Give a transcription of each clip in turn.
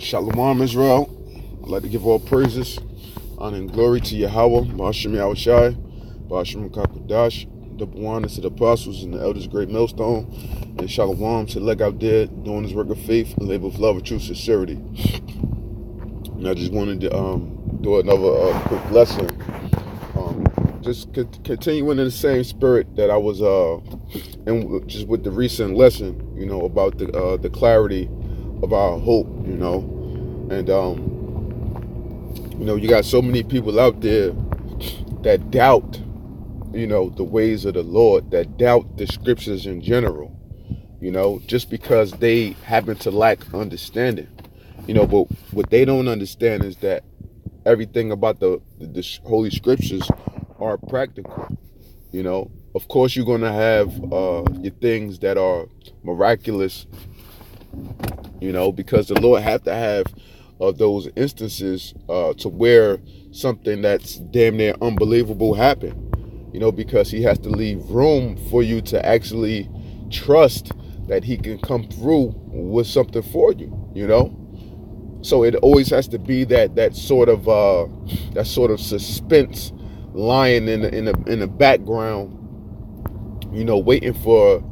Shalom, Israel. I'd like to give all praises, honor, and glory to Yahweh, Ba'ashem Yahushai, Ba'ashem Kakadash, double honor to the apostles and the elders, great millstone, and Shalom to the leg out there doing this work of faith and labor of love and true sincerity. And I just wanted to do another quick lesson. Just continuing in the same spirit that I was in, just with the recent lesson, about the clarity of our hope, and you got so many people out there that doubt, the ways of the Lord, that doubt the scriptures in general, just because they happen to lack understanding, but what they don't understand is that everything about the holy scriptures are practical. Of course you're going to have your things that are miraculous, because the Lord have to have those instances to where something that's damn near unbelievable happen, because he has to leave room for you to actually trust that he can come through with something for you, so it always has to be that sort of suspense lying in the background, waiting for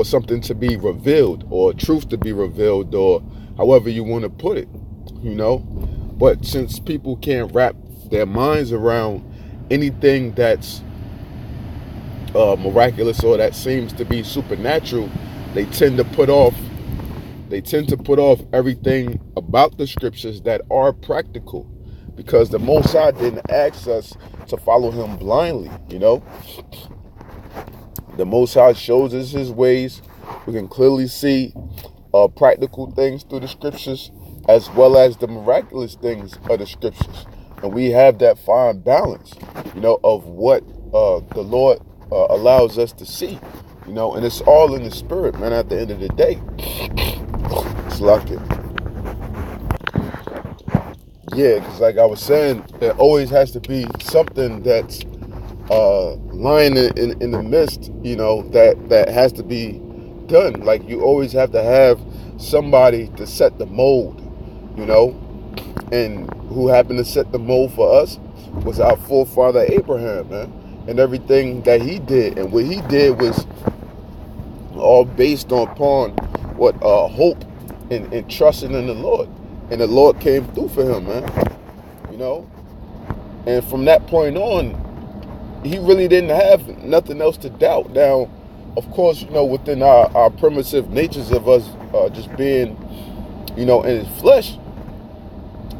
something to be revealed, or truth to be revealed, or however you want to put it, But since people can't wrap their minds around anything that's miraculous or that seems to be supernatural, they tend to put off everything about the scriptures that are practical, because the Most High didn't ask us to follow him blindly. The Most High shows us his ways. We can clearly see practical things through the scriptures, as well as the miraculous things of the scriptures. And we have that fine balance, of what the Lord allows us to see, and it's all in the spirit, man, at the end of the day. It's like it. Yeah, because like I was saying, there always has to be something that's lying in the midst, that has to be done. Like, you always have to have somebody to set the mold, and who happened to set the mold for us was our forefather Abraham, man, and everything that he did. And what he did was all based upon what hope and trusting in the Lord. And the Lord came through for him, man, and from that point on, he really didn't have nothing else to doubt. Now, of course, within our primitive natures of us just being, in his flesh,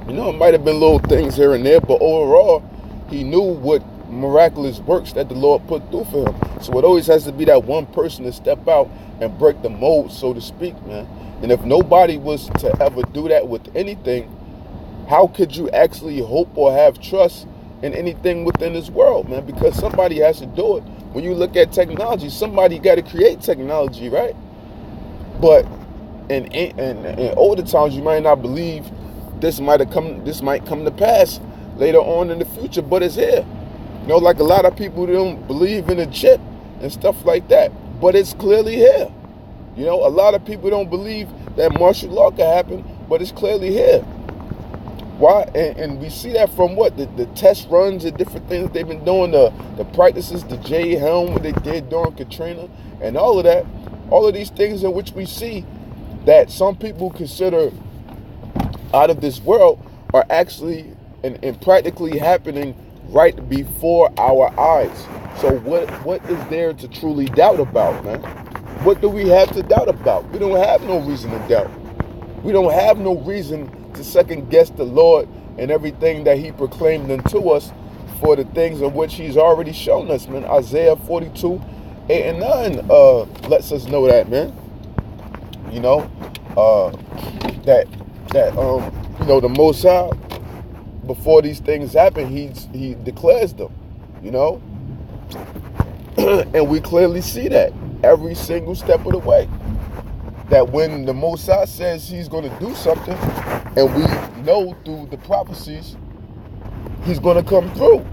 it might have been little things here and there, but overall, he knew what miraculous works that the Lord put through for him. So it always has to be that one person to step out and break the mold, so to speak, man. And if nobody was to ever do that with anything, how could you actually hope or have trust in anything within this world, man? Because somebody has to do it. When you look at technology, somebody got to create technology, right? But in older times, you might not believe this might come to pass later on in the future, but it's here. Like a lot of people don't believe in a chip and stuff like that, but it's clearly here. A lot of people don't believe that martial law can happen, but it's clearly here. Why? And we see that from what? The test runs and different things they've been doing, the practices, the J Helm, what they did during Katrina, and all of that. All of these things in which we see that some people consider out of this world are actually and practically happening right before our eyes. So what is there to truly doubt about, man? What do we have to doubt about? We don't have no reason to doubt. We don't have no reason to second guess the Lord and everything that he proclaimed unto us for the things of which he's already shown us, man. Isaiah 42, 8 and 9 lets us know that, man. The Most High, before these things happen, he declares them, and we clearly see that every single step of the way. That when the Most High says he's going to do something, and we know through the prophecies, he's going to come through.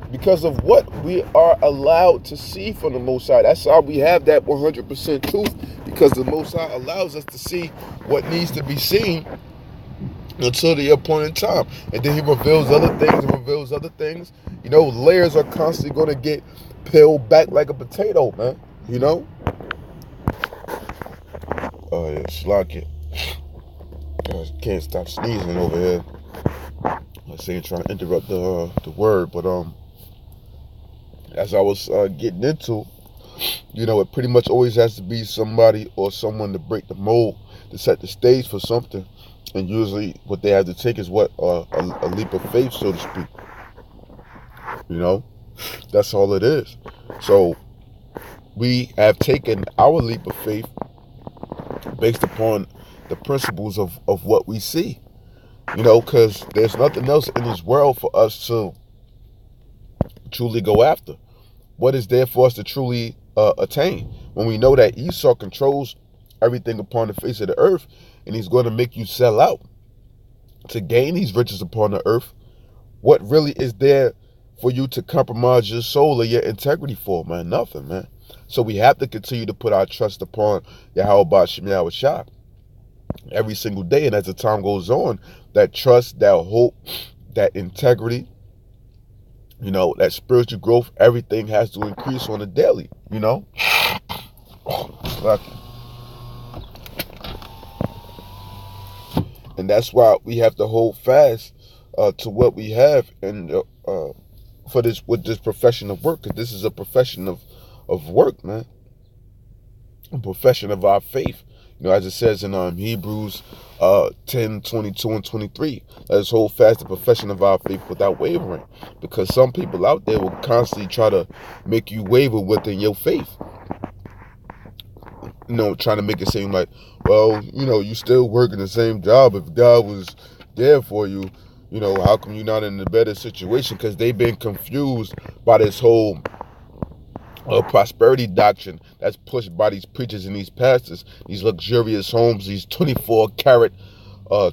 Because of what we are allowed to see from the Most High. That's how we have that 100% truth, because the Most High allows us to see what needs to be seen until the appointed time. And then he reveals other things and reveals other things. You know, layers are constantly going to get peeled back like a potato, man. You know? Oh, yeah, slack it. I can't stop sneezing over here. I say trying to interrupt the word, but as I was getting into, you know, it pretty much always has to be somebody or someone to break the mold, to set the stage for something. And usually what they have to take is what a leap of faith, so to speak. You know, that's all it is. So we have taken our leap of faith based upon the principles of what we see. You know, because there's nothing else in this world for us to truly go after. What is there for us to truly attain? When we know that Esau controls everything upon the face of the earth, and he's going to make you sell out to gain these riches upon the earth, what really is there for you to compromise your soul or your integrity for, man? Nothing, man. So we have to continue to put our trust upon Yahweh Shem Yahweh Shah every single day. And as the time goes on, that trust, that hope, that integrity, you know, that spiritual growth, everything has to increase on a daily, you know? And that's why we have to hold fast to what we have, and for this, with this profession of work, because this is a profession of work, man. A profession of our faith. You know, as it says in Hebrews 10, 22, and 23, let us hold fast the profession of our faith without wavering. Because some people out there will constantly try to make you waver within your faith. You know, trying to make it seem like, well, you know, you still working the same job. If God was there for you, you know, how come you're not in a better situation? Because they've been confused by this whole prosperity doctrine that's pushed by these preachers and these pastors, these luxurious homes, these 24-carat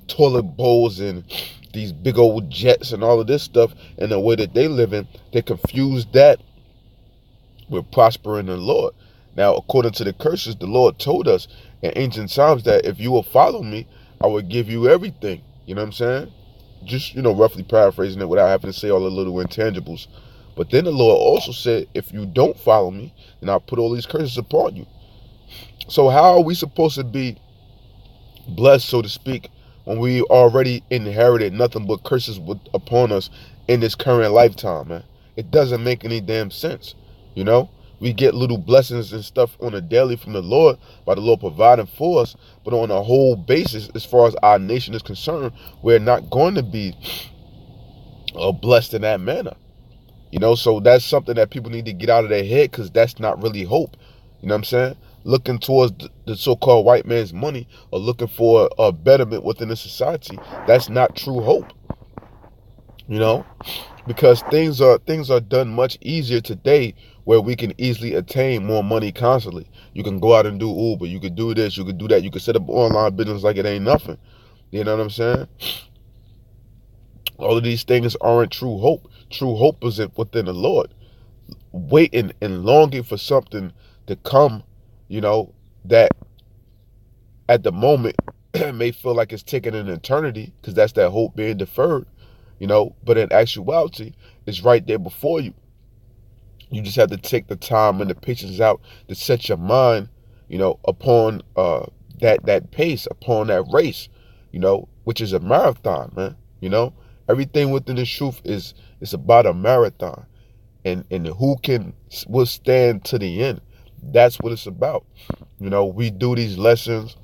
toilet bowls, and these big old jets and all of this stuff, and the way that they live in. They confuse that with prospering the Lord. Now, according to the curses, the Lord told us in ancient times that if you will follow me, I will give you everything. You know what I'm saying? Just, you know, roughly paraphrasing it without having to say all the little intangibles. But then the Lord also said, if you don't follow me, then I'll put all these curses upon you. So how are we supposed to be blessed, so to speak, when we already inherited nothing but curses upon us in this current lifetime, man? It doesn't make any damn sense, you know? We get little blessings and stuff on a daily from the Lord, by the Lord providing for us, but on a whole basis, as far as our nation is concerned, we're not going to be blessed in that manner. You know, so that's something that people need to get out of their head, because that's not really hope. You know what I'm saying? Looking towards the so-called white man's money, or looking for a betterment within the society, that's not true hope. You know, because things are done much easier today, where we can easily attain more money constantly. You can go out and do Uber, you could do this, you could do that, you could set up online business like it ain't nothing. You know what I'm saying? All of these things aren't true hope. True hope is within the Lord, waiting and longing for something to come, you know, that at the moment may feel like it's taking an eternity, because that's that hope being deferred, you know, but in actuality, it's right there before you. You just have to take the time and the patience out to set your mind, you know, upon that pace, upon that race, you know, which is a marathon, man. You know, everything within the truth is about a marathon, and who can withstand to the end. That's what it's about. You know, we do these lessons,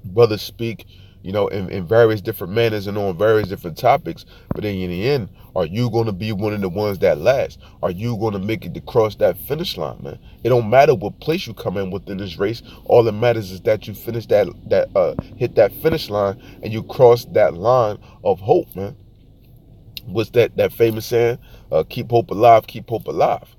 brothers speak, you know, in various different manners and on various different topics, but then in the end, are you going to be one of the ones that last? Are you going to make it to cross that finish line, man? It don't matter what place you come in within this race. All that matters is that you finish hit that finish line, and you cross that line of hope, man. What's that famous saying? Keep hope alive, keep hope alive.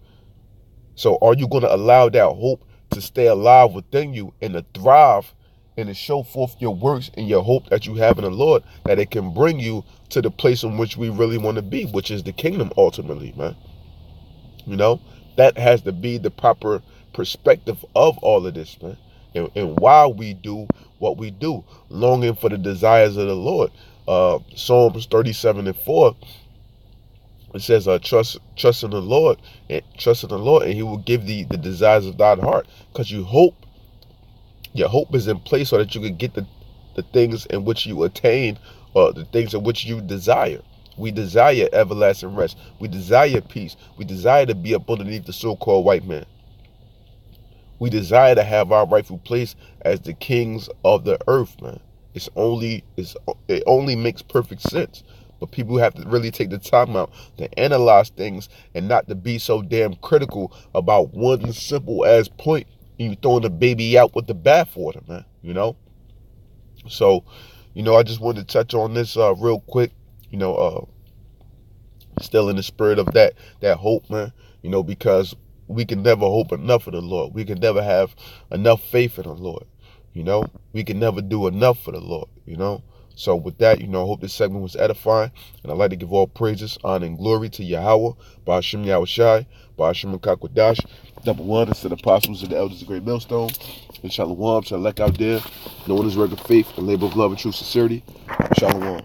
So are you going to allow that hope to stay alive within you, and to thrive, and to show forth your works and your hope that you have in the Lord, that it can bring you to the place in which we really want to be, which is the kingdom ultimately, man? You know, that has to be the proper perspective of all of this, man. And why we do what we do, longing for the desires of the Lord. Psalms 37:4, it says, trust in the Lord, and He will give thee the desires of thine heart. Because your hope is in place so that you can get the things in which you attain, or the things in which you desire. We desire everlasting rest. We desire peace. We desire to be up underneath the so-called white man. We desire to have our rightful place as the kings of the earth, man. It only makes perfect sense. But people have to really take the time out to analyze things and not to be so damn critical about one simple as point. And you throwing the baby out with the bathwater, man. So, I just wanted to touch on this real quick. Still in the spirit of that hope, man. Because we can never hope enough of the Lord. We can never have enough faith in the Lord. We can never do enough for the Lord. So with that, I hope this segment was edifying. And I'd like to give all praises, honor, and glory to Yahweh, Ba'ashem Yahushai, Ba'ashem Kakwadash, number one, and to the apostles and the elders of Great Millstone. And Shalom, Shalek out there, knowing his work of faith, and labor of love and true sincerity. Shalom.